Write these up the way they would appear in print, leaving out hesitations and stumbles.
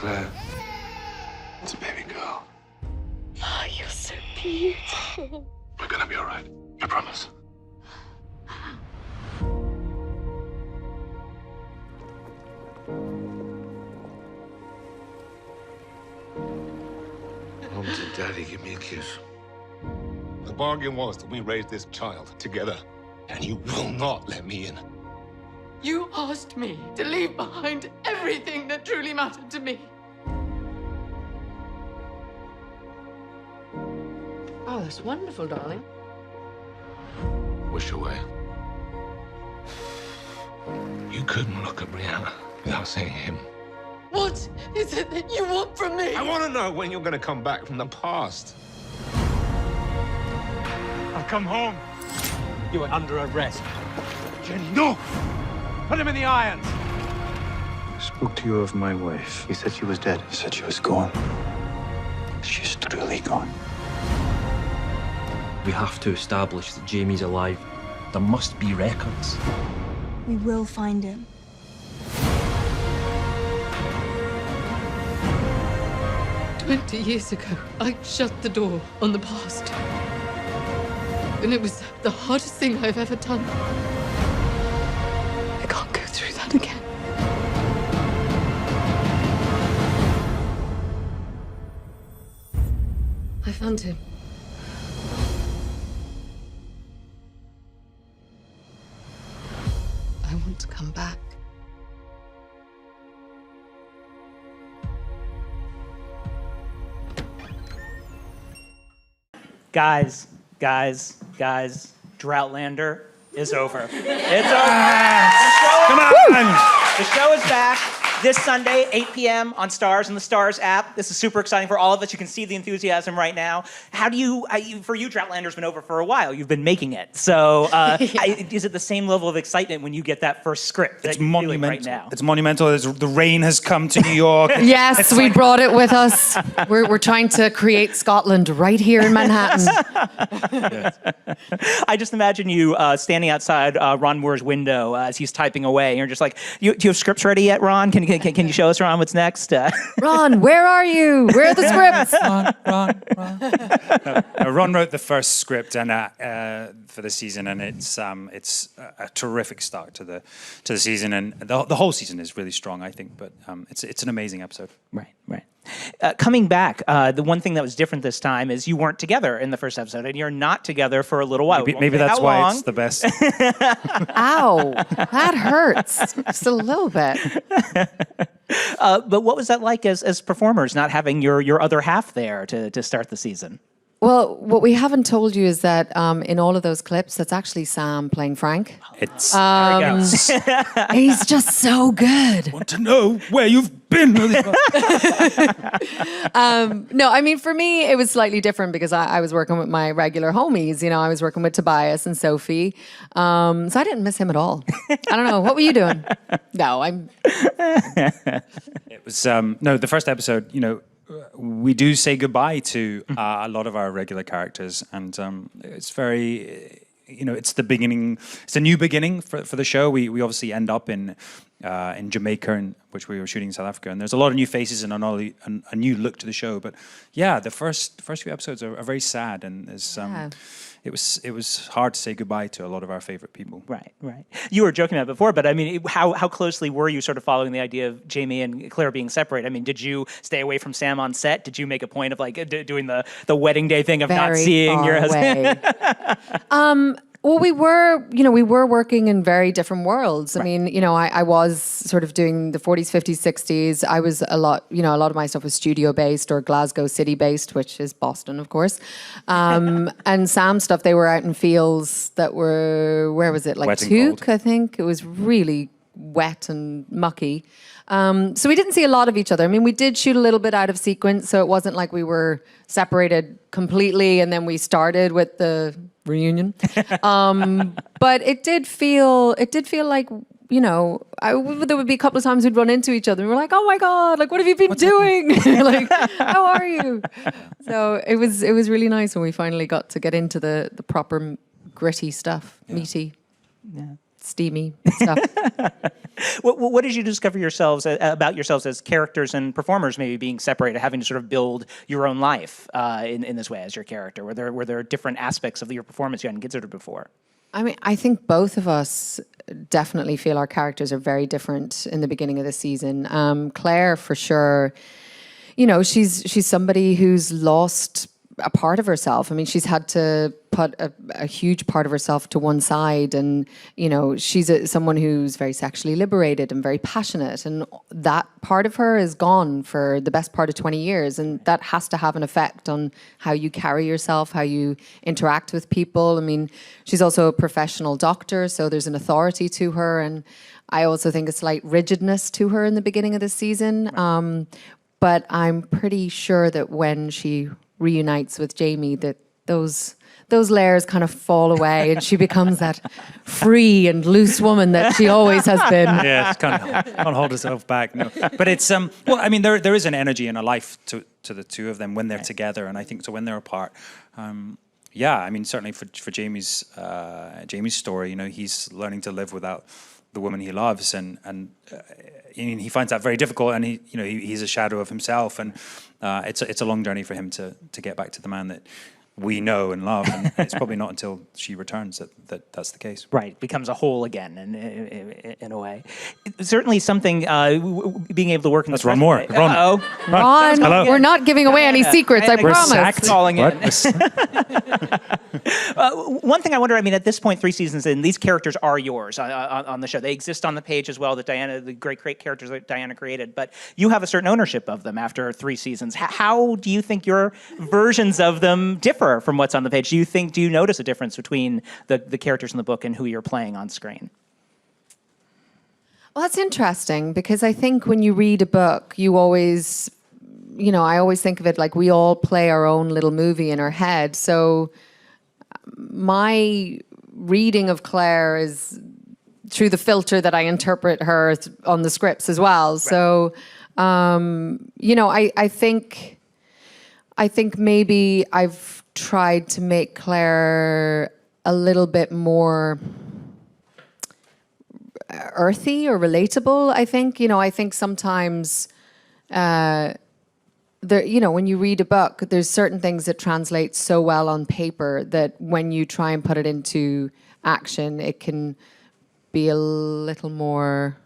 Claire. It's a baby girl. Oh, you're so beautiful. We're gonna be all right. I promise. Mom and Daddy, give me a kiss. The bargain was that we raise this child together, and you will not let me in. You asked me to leave behind everything that truly mattered to me. Oh, that's wonderful, darling. Wish away. You couldn't look at Brianna without saying him. What is it that you want from me? I want to know when you're going to come back from the past. I've come home. You are under arrest. Jenny, no! Put him in the irons. I spoke to you of my wife. You said she was dead. You said she was gone. She's truly gone. We have to establish that Jamie's alive. There must be records. We will find him. 20 years ago, I shut the door on the past. And it was the hardest thing I've ever done. I can't go through that again. I found him. I want to come back. Guys, Droughtlander is over. It's over. Come on! The show is back this Sunday, 8 p.m. on Starz and the Starz app. This is super exciting for all of us. You can see the enthusiasm right now. How do you, for you, Droughtlander's been over for a while. You've been making it. So is it the same level of excitement when you get that first script? It's that you're feeling monumental. right now? It's monumental. The rain has come to New York. Yes, we brought it with us. We're trying to create Scotland right here in Manhattan. I just imagine you standing outside Ron Moore's window as he's typing away. And you're just like, do you have scripts ready yet, Ron? Can you show us, Ron, what's next? Ron, where are you? Where are the scripts? Ron wrote the first script and for the season, and it's a terrific start to the season, and the whole season is really strong, I think. But it's an amazing episode. Right. Coming back, the one thing that was different this time is you weren't together in the first episode, and you're not together for a little while. Maybe that's why it's the best. Ow, that hurts just a little bit. But what was that like as performers, not having your other half there to start the season? Well, what we haven't told you is that in all of those clips, that's actually Sam playing Frank. It's He's just so good. want to know where you've been. No, I mean, for me, it was slightly different because I was working with my regular homies. You know, I was working with Tobias and Sophie. So I didn't miss him at all. I don't know. What were you doing? No, I'm... It was, no, the first episode, we do say goodbye to a lot of our regular characters, and it's very, it's the beginning. It's a new beginning for the show. We obviously end up in Jamaica, which we were shooting in South Africa, and there's a lot of new faces and a new look to the show. But yeah, the first few episodes are very sad, and there's it was hard to say goodbye to a lot of our favorite people. Right. You were joking about it before, but I mean, how closely were you sort of following the idea of Jamie and Claire being separate? I mean, did you stay away from Sam on set? Did you make a point of like doing the wedding day thing of not seeing your husband? Well, we were working in very different worlds. I mean, I was sort of doing the 40s, 50s, 60s. I was a lot of my stuff was studio based or Glasgow city based, which is Boston, of course. And Sam's stuff, they were out in fields that were, where was it? Like Took, I think. It was really wet and mucky. So we didn't see a lot of each other. I mean, we did shoot a little bit out of sequence, so it wasn't like we were separated completely and then we started with the reunion. But it did feel like, there would be a couple of times we'd run into each other and we're like, oh my God, like, what have you been doing? Like, how are you? So it was really nice when we finally got into the proper gritty stuff, meaty. Yeah. steamy stuff. What did you discover yourselves about yourselves as characters and performers, maybe being separated, having to sort of build your own life in this way as your character? Were there different aspects of your performance you hadn't considered before? I mean, I think both of us definitely feel our characters are very different in the beginning of the season. Claire, for sure, you know, she's somebody who's lost a part of herself. I mean, she's had to put a huge part of herself to one side, and you know, she's someone who's very sexually liberated and very passionate, and that part of her is gone for the best part of 20 years, and that has to have an effect on how you carry yourself, how you interact with people. I mean, she's also a professional doctor, so there's an authority to her, and I also think a slight rigidness to her in the beginning of the season. But I'm pretty sure that when she reunites with Jamie, that those layers kind of fall away and she becomes that free and loose woman that she always has been. Yeah, she can't hold herself back. No. But it's well, I mean, there is an energy and a life to the two of them when they're together, and I think so when they're apart. Yeah, I mean, certainly for Jamie's story, you know, he's learning to live without the woman he loves, and he finds that very difficult, and he's a shadow of himself, and it's a long journey for him to get back to the man that we know and love, and it's probably not until she returns that's the case. Right, becomes a whole again, in a way. Certainly something, being able to work in That's the Ron Moore. Ron. Ron, we're not giving away any secrets, I promise. Sacked. Calling in. One thing I wonder, I mean, at this point, 3 seasons in, these characters are yours on the show. They exist on the page as well, the great characters that Diana created, but you have a certain ownership of them after 3 seasons. How do you think your versions of them differ from what's on the page? Do you notice a difference between the characters in the book and who you're playing on screen? Well, that's interesting, because I think when you read a book, you always, I always think of it like we all play our own little movie in our head. So my reading of Claire is through the filter that I interpret her on the scripts as well. Right. So, I think maybe I've tried to make Claire a little bit more earthy or relatable. I think sometimes when you read a book, there's certain things that translate so well on paper that when you try and put it into action, it can be a little more.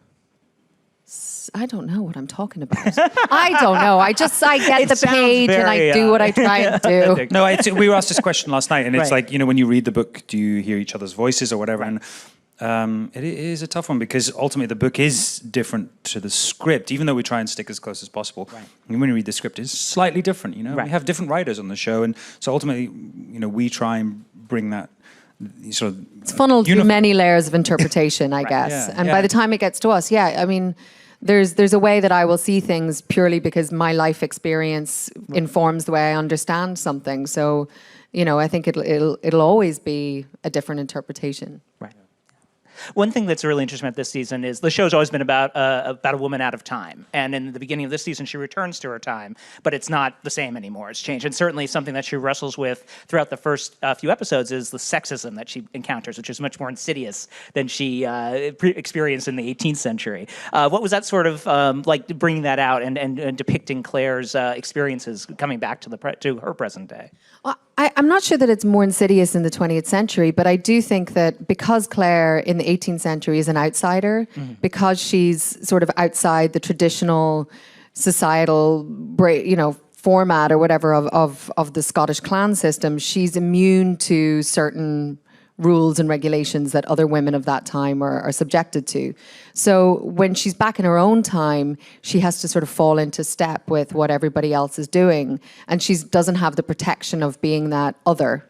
I don't know what I'm talking about. I don't know. I get the page and I do what I try and do. No, we were asked this question last night, and it's Right. like, when you read the book, do you hear each other's voices or whatever? And it is a tough one, because ultimately the book is different to the script, even though we try and stick as close as possible. Right. And when you read the script, it's slightly different. Right. We have different writers on the show, and so ultimately, we try and bring that sort of. It's funneled through many layers of interpretation, I guess. Yeah, And yeah. by the time it gets to us, I mean, there's a way that I will see things purely because my life experience informs the way I understand something. So, I think it'll always be a different interpretation. Right. One thing that's really interesting about this season is the show's always been about a woman out of time. And in the beginning of this season, she returns to her time, but it's not the same anymore. It's changed. And certainly something that she wrestles with throughout the first few episodes is the sexism that she encounters, which is much more insidious than she experienced in the 18th century. What was that sort of like, bringing that out and depicting Claire's experiences coming back to her present day? Well, I'm not sure that it's more insidious in the 20th century, but I do think that because Claire in the 18th century is an outsider, because she's sort of outside the traditional societal, format or whatever of the Scottish clan system, she's immune to certain rules and regulations that other women of that time are subjected to. So when she's back in her own time, she has to sort of fall into step with what everybody else is doing. And she doesn't have the protection of being that other.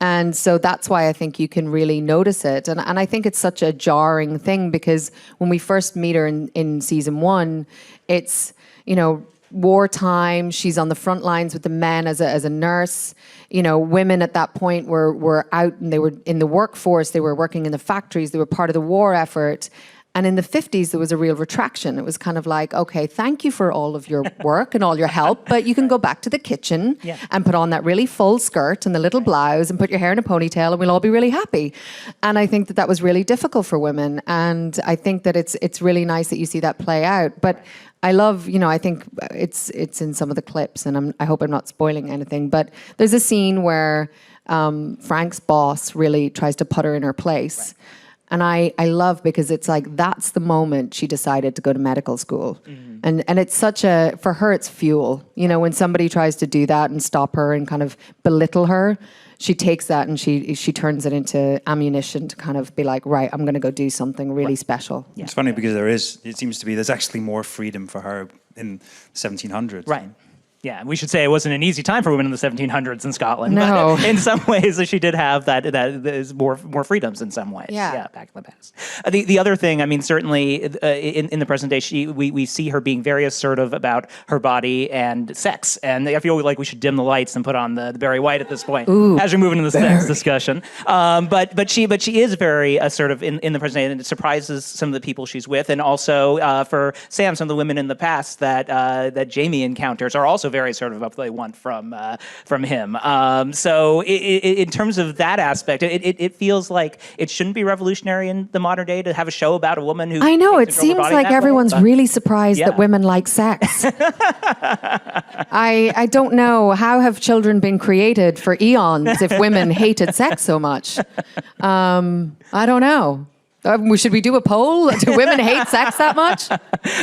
And so that's why I think you can really notice it. And I think it's such a jarring thing, because when we first meet her in season 1, it's, wartime. She's on the front lines with the men as a nurse. Women at that point were out and they were in the workforce. They were working in the factories. They were part of the war effort. And in the 50s, there was a real retraction. It was kind of like, okay, thank you for all of your work and all your help, but you can go back to the kitchen and put on that really full skirt and the little blouse and put your hair in a ponytail and we'll all be really happy. And I think that that was really difficult for women. And I think that it's really nice that you see that play out. But I love, I think it's in some of the clips, and I hope I'm not spoiling anything, but there's a scene where Frank's boss really tries to put her in her place. Right. And I love, because it's like, that's the moment she decided to go to medical school. Mm-hmm. And it's for her, it's fuel. When somebody tries to do that and stop her and kind of belittle her, she takes that and she turns it into ammunition to kind of be like, right, I'm going to go do something really special. Yeah. It's funny because there's actually more freedom for her in the 1700s. Right. Yeah, we should say it wasn't an easy time for women in the 1700s in Scotland. No. But in some ways, she did have that is more freedoms in some ways. Yeah, back in the past. The other thing, I mean, certainly in the present day, we see her being very assertive about her body and sex. And I feel like we should dim the lights and put on the Barry White at this point as we're moving into the sex discussion. But she is very assertive in the present day, and it surprises some of the people she's with, and also for Sam, some of the women in the past that Jamie encounters are also very assertive about what they want from him. So in terms of that aspect, it feels like it shouldn't be revolutionary in the modern day to have a show about a woman who. I know, it seems like everyone's really surprised that women like sex. I don't know, how have children been created for eons if women hated sex so much? I don't know. Should we do a poll? Do women hate sex that much?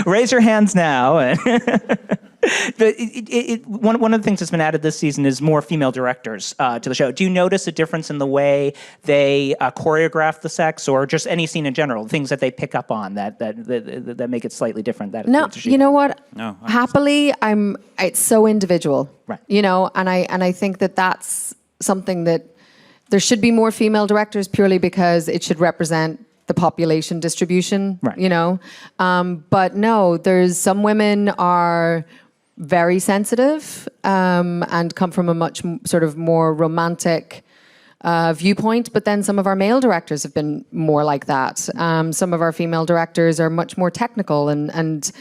Raise your hands now. One of the things that's been added this season is more female directors to the show. Do you notice a difference in the way they choreograph the sex, or just any scene in general, things that they pick up on that make it slightly different? No, you know what? No. Happily, it's so individual, right? And I think that's something that there should be more female directors, purely because it should represent the population distribution, right. But no, there's some women are very sensitive and come from a much sort of more romantic viewpoint, but then some of our male directors have been more like that. Some of our female directors are much more technical, and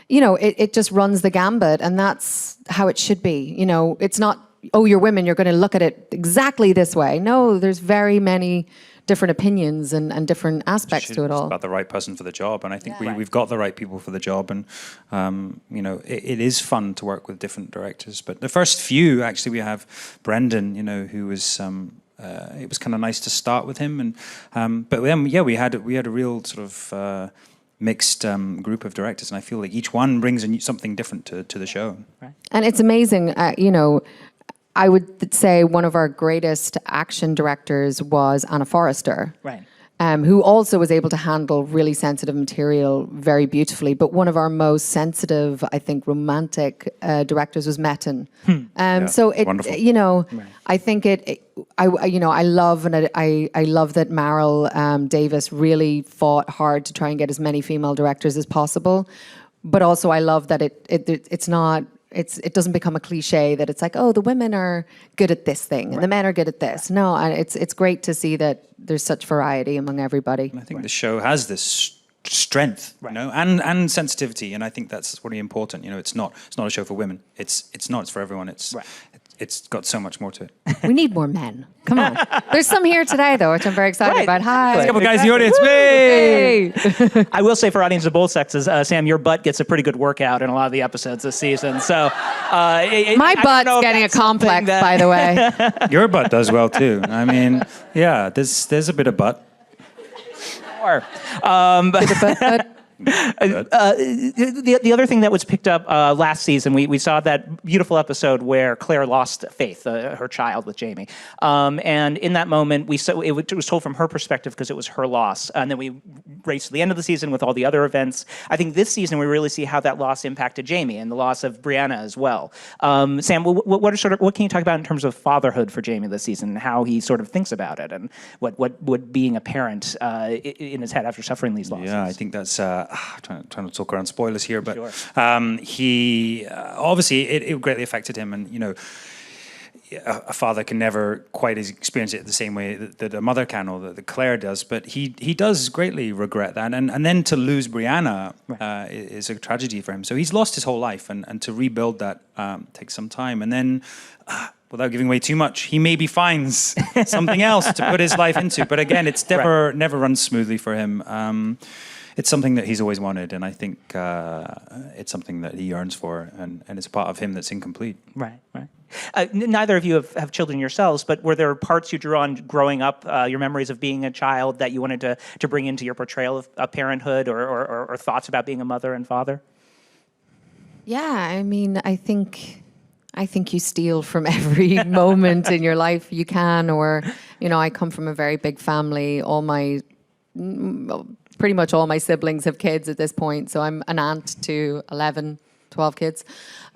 it just runs the gambit, and that's how it should be. It's not, oh, you're women, you're going to look at it exactly this way. No, there's very many different opinions and different aspects to it all. It's about the right person for the job, and I think we've got the right people for the job, and it is fun to work with different directors. But the first few, actually, we have Brendan, who was it was kind of nice to start with him, and but then we had a real sort of mixed group of directors, and I feel like each one brings something different to the show. Right. And it's amazing, I would say one of our greatest action directors was Anna Forrester, right? Who also was able to handle really sensitive material very beautifully. But one of our most sensitive, I think, romantic directors was Metin. So it, wonderful. I think I love that Meryl Davis really fought hard to try and get as many female directors as possible. But also, I love that it's not. It doesn't become a cliche that it's like, oh, the women are good at this thing and the men are good at this. No, and it's great to see that there's such variety among everybody. And I think the show has this strength, and sensitivity, and I think that's really important. It's not a show for women. It's for everyone. It's got so much more to it. We need more men. Come on. There's some here today, though, which I'm very excited about. Hi. There's a couple guys in the audience. Hey. I will say, for audiences of both sexes, Sam, your butt gets a pretty good workout in a lot of the episodes this season. So my butt's getting a complex, by the way. Your butt does well too. I mean, yeah, there's a bit of butt. The other thing that was picked up last season, we saw that beautiful episode where Claire lost Faith, her child, with Jamie. And in that moment, it was told from her perspective because it was her loss. And then we raced to the end of the season with all the other events. I think this season we really see how that loss impacted Jamie and the loss of Brianna as well. Sam, what can you talk about in terms of fatherhood for Jamie this season, and how he sort of thinks about it, and what being a parent in his head after suffering these losses? Yeah, I think that's. Trying to talk around spoilers here, but sure. he obviously it greatly affected him, and a father can never quite experience it the same way that a mother can, or that Claire does. But he does greatly regret that, and then to lose Brianna is a tragedy for him. So he's lost his whole life, and to rebuild that takes some time. And then, without giving away too much, he maybe finds something else to put his life into. But again, it's never runs smoothly for him. It's something that he's always wanted, and I think it's something that he yearns for, and it's a part of him that's incomplete. Right. Neither of you have children yourselves, but were there parts you drew on growing up, your memories of being a child, that you wanted to bring into your portrayal of parenthood, or thoughts about being a mother and father? Yeah, I mean, I think you steal from every moment in your life you can, or, I come from a very big family. Pretty much all my siblings have kids at this point, so I'm an aunt to 11, 12 kids.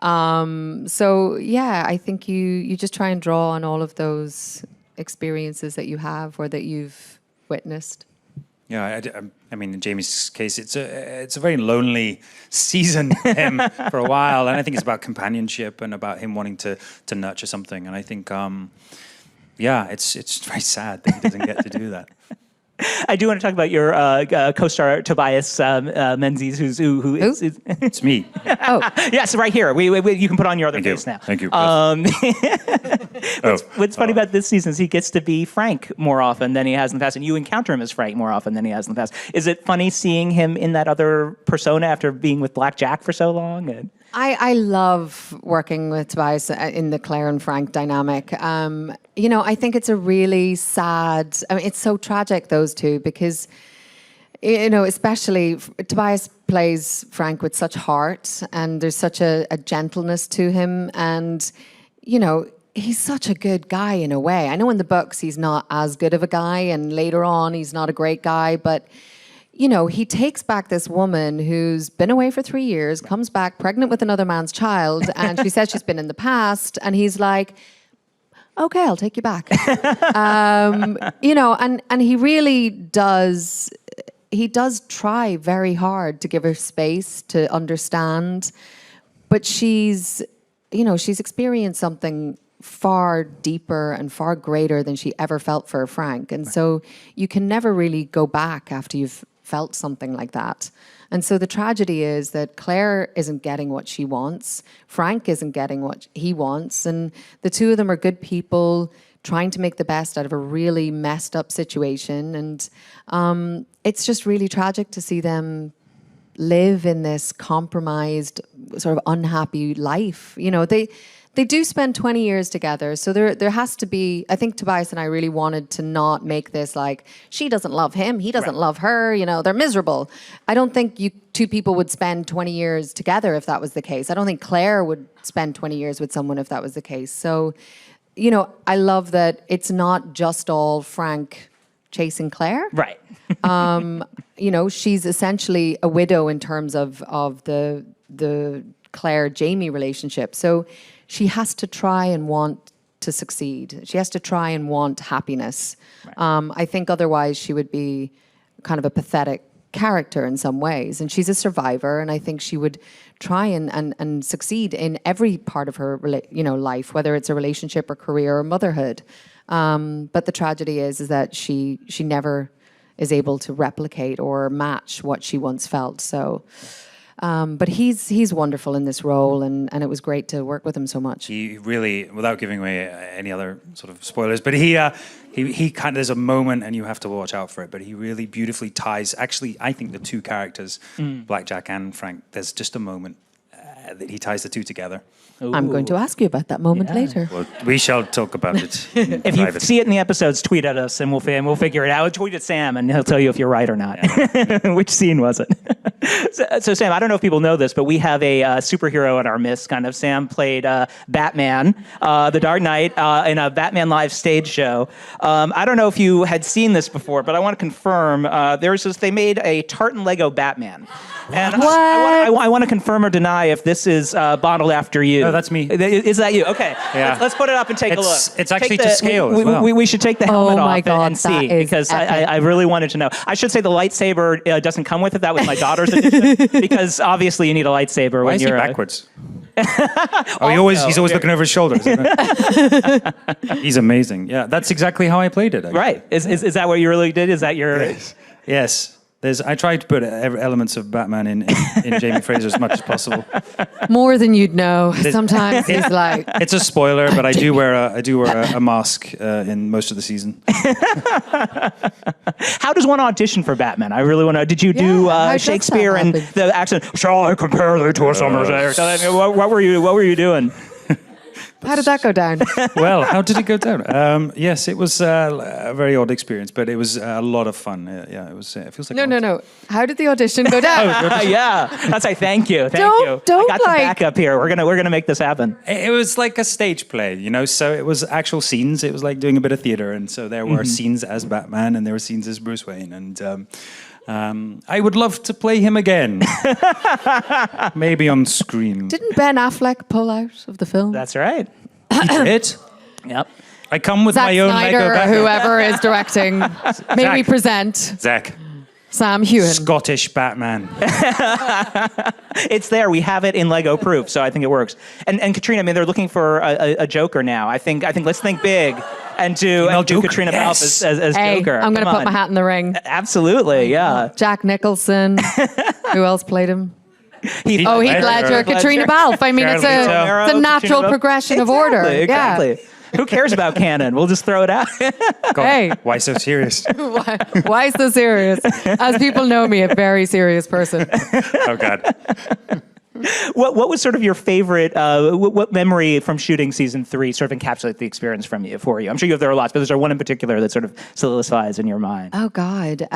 So yeah, I think you just try and draw on all of those experiences that you have or that you've witnessed. Yeah, I mean, in Jamie's case, it's a very lonely season for him for a while, and I think it's about companionship and about him wanting to nurture something. And I think, it's very sad that he doesn't get to do that. I do want to talk about your co-star Tobias Menzies, who is it's me. Oh, yes, right here. You can put on your other face now. Thank you. What's funny about this season is he gets to be Frank more often than he has in the past, and you encounter him as Frank more often than he has in the past. Is it funny seeing him in that other persona after being with Black Jack for so long? I love working with Tobias in the Claire and Frank dynamic. I think it's a really sad, it's so tragic, those two, because, especially Tobias plays Frank with such heart, and there's such a gentleness to him. And, he's such a good guy in a way. I know in the books he's not as good of a guy, and later on he's not a great guy, but he takes back this woman who's been away for 3 years, comes back pregnant with another man's child, and she says she's been in the past, and he's like, okay, I'll take you back. And he really does, he does try very hard to give her space to understand, but she's experienced something far deeper and far greater than she ever felt for Frank. And so you can never really go back after you've felt something like that. And so the tragedy is that Claire isn't getting what she wants. Frank isn't getting what he wants. And the two of them are good people trying to make the best out of a really messed up situation. And it's just really tragic to see them live in this compromised, sort of unhappy life. They do spend 20 years together, so there has to be, I think Tobias and I really wanted to not make this like, she doesn't love him, he doesn't love her, they're miserable. I don't think you two people would spend 20 years together if that was the case. I don't think Claire would spend 20 years with someone if that was the case. So, I love that it's not just all Frank chasing Claire. Right. She's essentially a widow in terms of the Claire-Jamie relationship. So she has to try and want to succeed. She has to try and want happiness. Right. I think otherwise she would be kind of a pathetic character in some ways. And she's a survivor, and I think she would try and succeed in every part of her life, whether it's a relationship or career or motherhood. But the tragedy is that she never is able to replicate or match what she once felt. So... but he's wonderful in this role, and it was great to work with him so much. He really, without giving away any other sort of spoilers, but he kind of, there's a moment, and you have to watch out for it, but he really beautifully ties, actually, I think the two characters, Black Jack and Frank, there's just a moment that he ties the two together. Ooh. I'm going to ask you about that moment later. Well, we shall talk about it. If you see it in the episodes, tweet at us, and we'll figure it out. Tweet at Sam, and he'll tell you if you're right or not. Yeah. Which scene was it? So, Sam, I don't know if people know this, but we have a superhero in our midst. Kind of, Sam played Batman, The Dark Knight, in a Batman Live stage show. I don't know if you had seen this before, but I want to confirm. They made a tartan Lego Batman. And I want to confirm or deny if this is modeled after you. No, that's me. Is that you? Okay. Yeah. Let's put it up and take a look. It's actually to scale as well. We should take the helmet off and see, that is because epic. I really wanted to know. I should say the lightsaber doesn't come with it. That was my daughter's edition, because obviously you need a lightsaber Why when is you're he backwards? He's always looking over his shoulder. He's amazing. Yeah, that's exactly how I played it. Actually. Right. Is that what you really did? Is that your... Yes. I tried to put elements of Batman in Jamie Fraser as much as possible. More than you'd know. Sometimes he's like... It's a spoiler, but I do wear a mask in most of the season. How does one audition for Batman? I really want to... Did you do Shakespeare and the accent? Shall I compare thee to a summer's day? What were you doing? How did that go down? Well, how did it go down? Yes, it was a very odd experience, but it was a lot of fun. Yeah, it was. It feels like No. How did the audition go down? Yeah, that's like thank you. Don't I got the backup here. We're gonna make this happen. It was like a stage play, so it was actual scenes. It was like doing a bit of theater, and so there were scenes as Batman, and there were scenes as Bruce Wayne, and. I would love to play him again. Maybe on screen. Didn't Ben Affleck pull out of the film? That's right. He did. Yep. I come with Zack my own Snyder, Lego Batman. whoever is directing. May we present Zach. Sam Heughan. Scottish Batman. It's there. We have it in Lego proof, so I think it works. And Caitriona, I mean, they're looking for a Joker now. I think let's think big and do Caitriona Balfe as Joker. I'm going to put my hat in the ring. Absolutely, yeah. Jack Nicholson. Who else played him? Heath Ledger. Caitriona Balfe. I mean, it's a natural progression of order. Exactly. Yeah. Who cares about canon? We'll just throw it out. God, hey. Why so serious? Why so serious? As people know me, a very serious person. Oh, God. What was sort of your favorite, what memory from shooting season 3 sort of encapsulates the experience for you? I'm sure there are lots, but is there one in particular that sort of solidifies in your mind? Oh, God.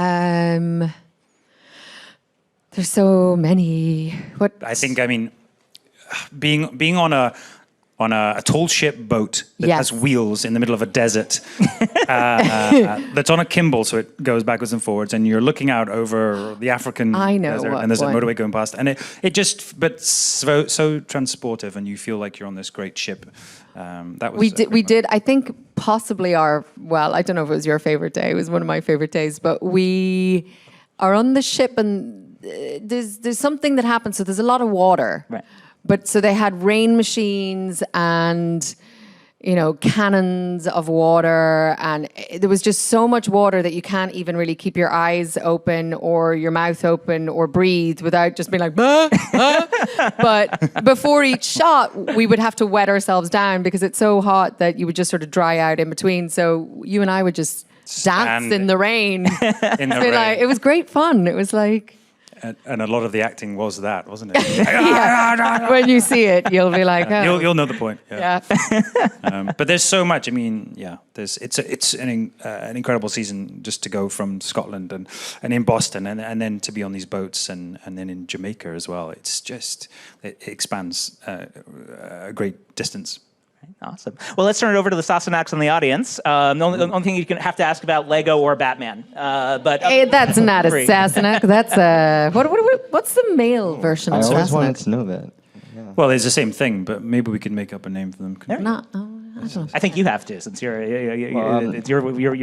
There's so many. Being on a tall ship boat that has wheels in the middle of a desert that's on a gimbal, so it goes backwards and forwards, and you're looking out over the African desert, and there's a motorway going past, and it just, but so transportive, and you feel like you're on this great ship. That was we did. I think possibly I don't know if it was your favorite day. It was one of my favorite days, but we are on the ship, and there's something that happens. So there's a lot of water, right? But so they had rain machines and, cannons of water. And there was just so much water that you can't even really keep your eyes open or your mouth open or breathe without just being like, bah, bah. But before each shot, we would have to wet ourselves down because it's so hot that you would just sort of dry out in between. So you and I would just dance in the rain. It was great fun. It was like... And a lot of the acting was that, wasn't it? Yeah. When you see it, you'll be like, oh. You'll know the point. Yeah. But there's so much. I mean, it's an incredible season just to go from Scotland and in Boston and then to be on these boats and then in Jamaica as well. It's just, it expands a great distance. Awesome. Well, let's turn it over to the Sassenachs in the audience. The only thing you can have to ask about Lego or Batman. Hey, that's not a Sassenach. That's a what's the male version of Sassenach? I always wanted to know that. Yeah. Well, it's the same thing, but maybe we could make up a name for them. I think you have to, since it's your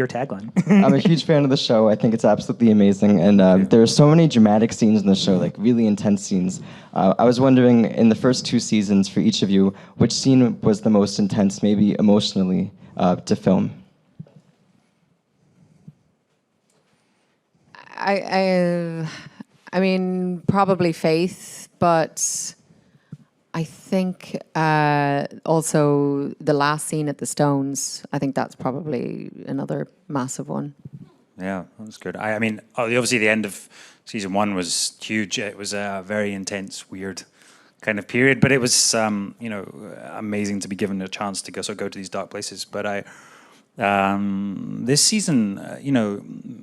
tagline. I'm a huge fan of the show. I think it's absolutely amazing, and there are so many dramatic scenes in the show, like really intense scenes. I was wondering, in the first 2 seasons, for each of you, which scene was the most intense, maybe emotionally, to film? I mean, probably Faith, but I think also the last scene at the Stones, I think that's probably another massive one. Yeah, that was good. I mean, obviously the end of season 1 was huge. It was a very intense, weird kind of period, but it was, amazing to be given a chance to go to these dark places. But this season,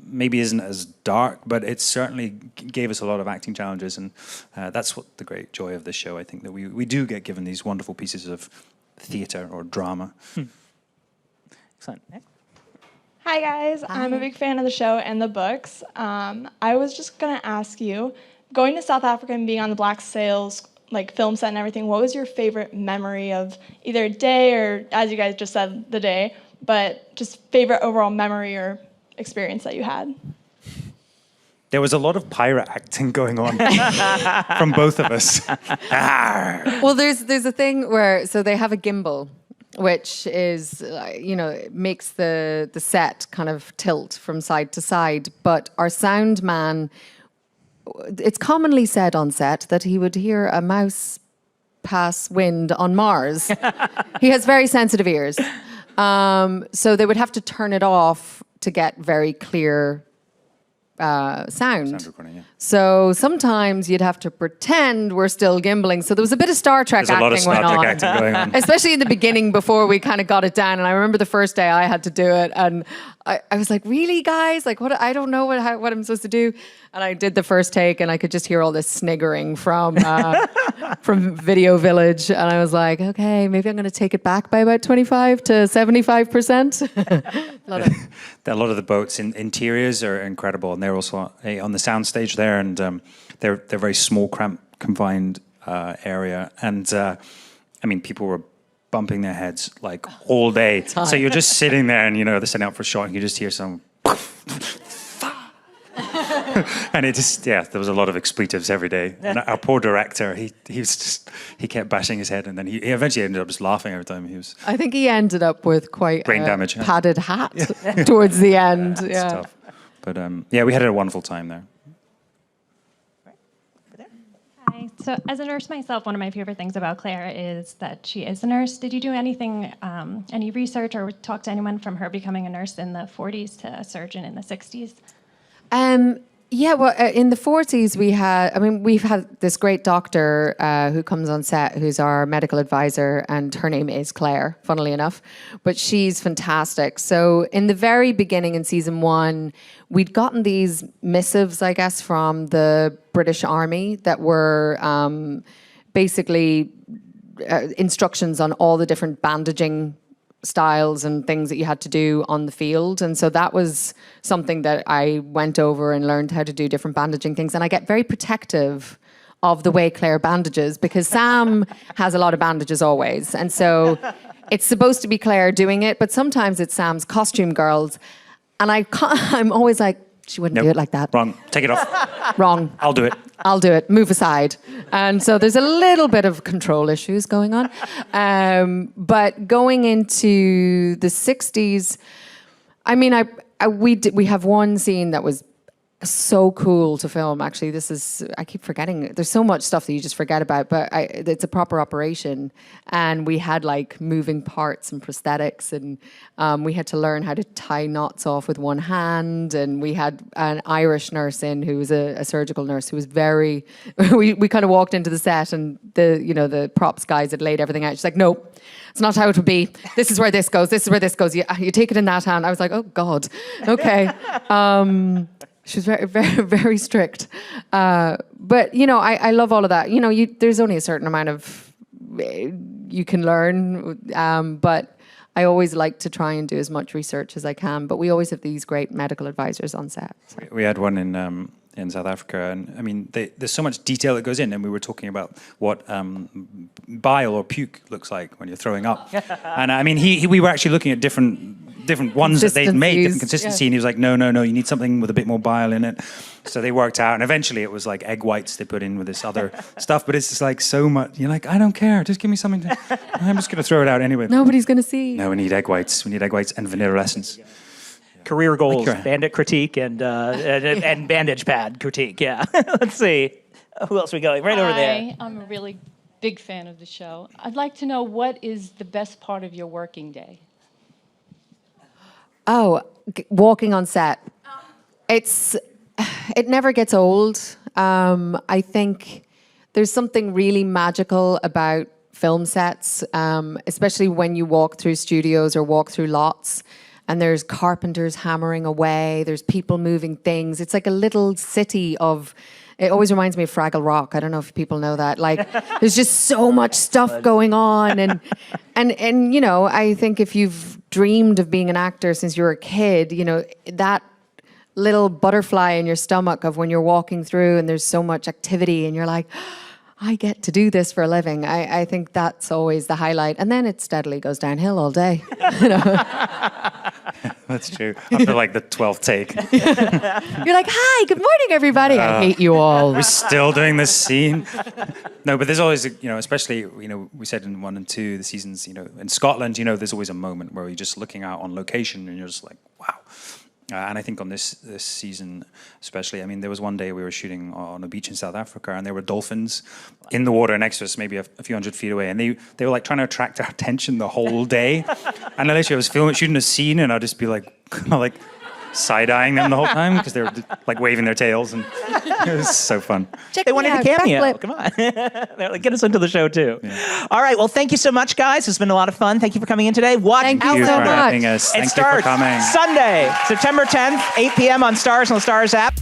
maybe isn't as dark, but it certainly gave us a lot of acting challenges, and that's what the great joy of this show. I think that we do get given these wonderful pieces of theatre or drama. Excellent. Hi guys, I'm a big fan of the show and the books. I was just gonna ask you, going to South Africa and being on the Black Sails film set and everything, what was your favorite memory of either a day or, as you guys just said, the day, but just favorite overall memory or experience that you had? There was a lot of pirate acting going on from both of us. Well, there's a thing where so they have a gimbal, which is it makes the set kind of tilt from side to side. But our sound man, it's commonly said on set that he would hear a mouse pass wind on Mars. He has very sensitive ears, so they would have to turn it off to get very clear sound recording, yeah. So sometimes you'd have to pretend we're still gimbling. So there was a bit of Star Trek There's a lot of Star acting Trek acting going on. especially in the beginning before we kind of got it down. And I remember the first day I had to do it, and I was like, "Really, guys? Like, what? I don't know what I'm supposed to do." And I did the first take, and I could just hear all this sniggering from Video Village, and I was like, "Okay, maybe I'm going to take it back by about 25 to 75%." A lot of the boats' interiors are incredible, and they're also on the soundstage there, and they're very small, cramped, confined area. And I mean, people were bumping their heads like all day. So you're just sitting there, and they're setting up for a shot, and you just hear some. And it just, there was a lot of expletives every day. And our poor director, he kept bashing his head, and then he eventually ended up just laughing every time he was. I think he ended up with quite brain a damage, padded hat towards the end. It's Yeah. tough. But we had a wonderful time there. Hi. So as a nurse myself, one of my favorite things about Claire is that she is a nurse. Did you do anything, any research or talk to anyone from her becoming a nurse in the 40s to a surgeon in the 60s? Yeah, well, in the 40s, we've had this great doctor who comes on set, who's our medical advisor, and her name is Claire, funnily enough, but she's fantastic. So in the very beginning in season 1, we'd gotten these missives, I guess, from the British Army that were basically instructions on all the different bandaging styles and things that you had to do on the field. And so that was something that I went over and learned how to do different bandaging things. And I get very protective of the way Claire bandages because Sam has a lot of bandages always. And so it's supposed to be Claire doing it, but sometimes it's Sam's costume girls. And I'm always like, she wouldn't do it like that. Wrong. Take it off. Wrong. I'll do it. I'll do it. Move aside. And so there's a little bit of control issues going on. But going into the 60s, I mean, we have one scene that was so cool to film. Actually, I keep forgetting. There's so much stuff that you just forget about, but it's a proper operation. And we had like moving parts and prosthetics, and we had to learn how to tie knots off with one hand. And we had an Irish nurse in who was a surgical nurse who was very, we kind of walked into the set, and the props guys had laid everything out. She's like, "No, it's not how it would be. This is where this goes. This is where this goes. You take it in that hand." I was like, "Oh God, okay." She was very, very, very strict. But, I love all of that. There's only a certain amount of you can learn. But I always like to try and do as much research as I can. But we always have these great medical advisors on set. So. We had one in South Africa, and I mean, there's so much detail that goes in, and we were talking about what bile or puke looks like when you're throwing up. And I mean, we were actually looking at different ones that they'd made, different consistency, and he was like, no, you need something with a bit more bile in it. So they worked out, and eventually it was like egg whites they put in with this other stuff, but it's just like so much, you're like, I don't care, just give me something I'm just going to throw it out anyway. Nobody's going to see. No, we need egg whites and vanilla essence. Career goals, bandit critique, and bandage pad critique, yeah. Let's see, who else we going? Right over there. Hi, I'm a really big fan of the show. I'd like to know, what is the best part of your working day? Oh, walking on set. It never gets old. I think there's something really magical about film sets, especially when you walk through studios or walk through lots, and there's carpenters hammering away, there's people moving things. It's like a little city of... It always reminds me of Fraggle Rock. I don't know if people know that. Like, there's just so much stuff going on. And I think if you've dreamed of being an actor since you were a kid, that little butterfly in your stomach of when you're walking through and there's so much activity and you're like, I get to do this for a living. I think that's always the highlight. And then it steadily goes downhill all day. That's true. After like the 12th take. You're like, hi, good morning, everybody. I hate you all. We're still doing this scene. No, but there's always, especially, we said in 1 and 2, the seasons, in Scotland, there's always a moment where you're just looking out on location and you're just like, wow. And I think on this season, especially, there was one day we were shooting on a beach in South Africa, and there were dolphins in the water next to us, maybe a few hundred feet away, and they were like trying to attract our attention the whole day. And I was shooting a scene, and I'd just be like, kind of like side-eyeing them the whole time because they were like waving their tails, and it was so fun. They wanted a cameo. Come on. They're like, get us into the show too. Yeah. All right. Well, thank you so much, guys. It's been a lot of fun. Thank you for coming in today. Thank you for having us. Thank you for coming. Sunday, September 10th, 8 p.m. on Stars and the Stars app.